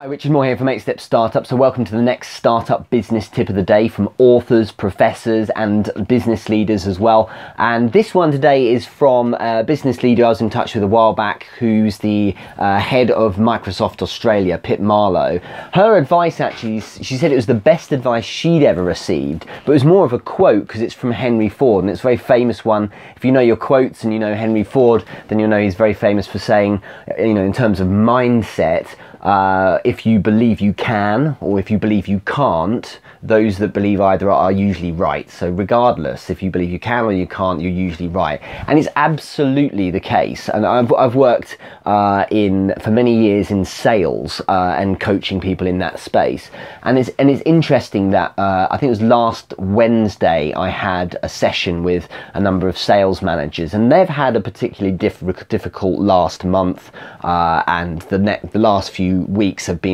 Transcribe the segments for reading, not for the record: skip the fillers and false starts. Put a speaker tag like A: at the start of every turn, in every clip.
A: Hi, Richard Moore here from 8-Step-Startup. So welcome to the next startup business tip of the day from authors, professors and business leaders as well. And this one today is from a business leader I was in touch with a while back, who's the head of Microsoft Australia, Pip Marlow. Her advice, actually, she said it was the best advice she'd ever received, but it was more of a quote because it's from Henry Ford, and it's a very famous one. If you know your quotes and you know Henry Ford, then you'll know he's very famous for saying, in terms of mindset, if you believe you can or if you believe you can't, those that believe either are usually right. So regardless, if you believe you can or you can't, you're usually right. And it's absolutely the case. And I've worked for many years in sales and coaching people in that space. And it's interesting that I think it was last Wednesday I had a session with a number of sales managers, and they've had a particularly difficult last month, and the last few weeks have been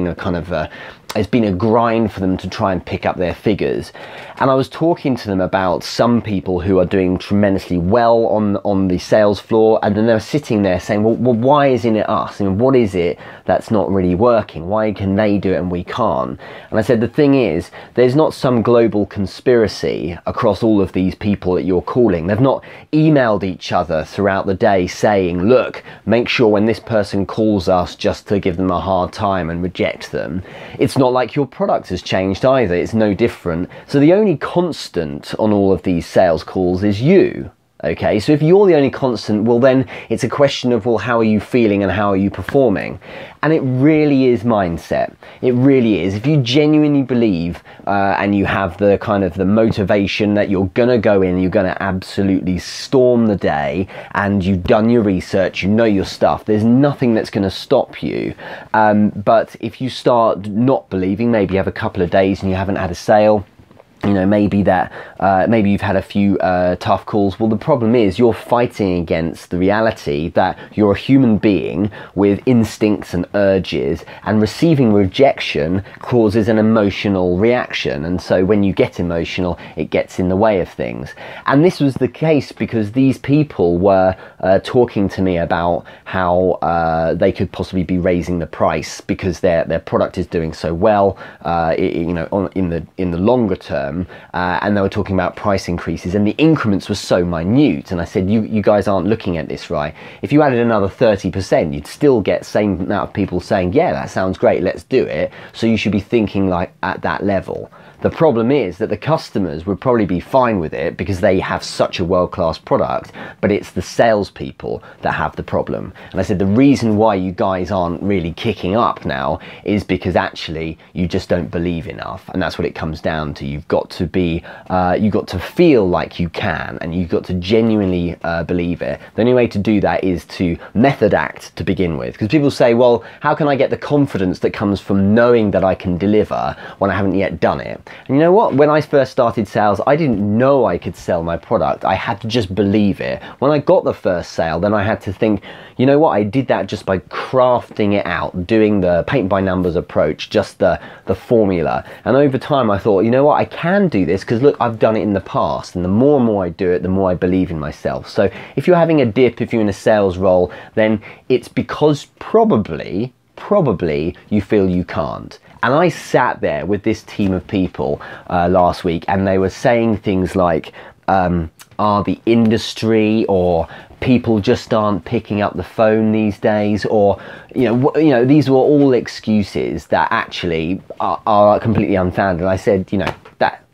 A: it's been a grind for them to try and pick up their figures. And I was talking to them about some people who are doing tremendously well on the sales floor, and then they're sitting there saying, well, why isn't it us? What is it that's not really working? Why can they do it and we can't? And I said, the thing is, there's not some global conspiracy across all of these people that you're calling. They've not emailed each other throughout the day saying, look, make sure when this person calls us just to give them a hard time and reject them. It's not like your product has changed either. It's no different. So the only constant on all of these sales calls is you. Okay, so if you're the only constant, well then it's a question of, well, how are you feeling and how are you performing? And it really is mindset. It really is. If you genuinely believe and you have the motivation that you're gonna go in, you're gonna absolutely storm the day, and you've done your research, you know your stuff, there's nothing that's gonna stop you. But if you start not believing, maybe you have a couple of days and you haven't had a sale, maybe you've had a few tough calls. Well, the problem is you're fighting against the reality that you're a human being with instincts and urges, and receiving rejection causes an emotional reaction. And so when you get emotional, it gets in the way of things. And this was the case because these people were talking to me about how they could possibly be raising the price because their product is doing so well, in the longer term. And they were talking about price increases, and the increments were so minute. And I said, you guys aren't looking at this right. If you added another 30%, you'd still get same amount of people saying, yeah, that sounds great, let's do it. So you should be thinking like at that level. The problem is that the customers would probably be fine with it because they have such a world-class product, but it's the salespeople that have the problem. And I said, the reason why you guys aren't really kicking up now is because actually you just don't believe enough. And that's what it comes down to. You've got to feel like you can, and you've got to genuinely believe it. The only way to do that is to method act to begin with. Because people say, well, how can I get the confidence that comes from knowing that I can deliver when I haven't yet done it? And you know what? When I first started sales, I didn't know I could sell my product. I had to just believe it. When I got the first sale, then I had to think, you know what? I did that just by crafting it out, doing the paint by numbers approach, just the formula. And over time, I thought, you know what? I can do this because look, I've done it in the past. And the more I do it, the more I believe in myself. So if you're having a dip, if you're in a sales role, then it's because probably you feel you can't. And I sat there with this team of people last week, and they were saying things like, the industry, or people just aren't picking up the phone these days, or these were all excuses that actually are completely unfounded. And I said,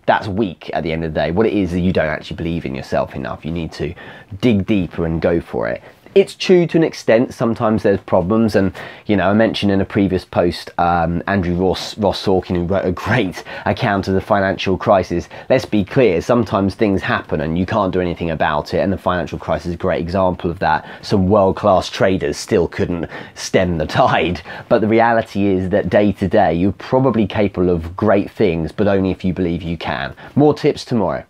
A: that's weak at the end of the day. What it is you don't actually believe in yourself enough. You need to dig deeper and go for it. It's true to an extent. Sometimes there's problems, and I mentioned in a previous post Andrew Ross Sorkin, who wrote a great account of the financial crisis. Let's be clear, sometimes things happen and you can't do anything about it, and the financial crisis is a great example of that. Some world-class traders still couldn't stem the tide, but the reality is that day to day you're probably capable of great things, but only if you believe you can. More tips tomorrow.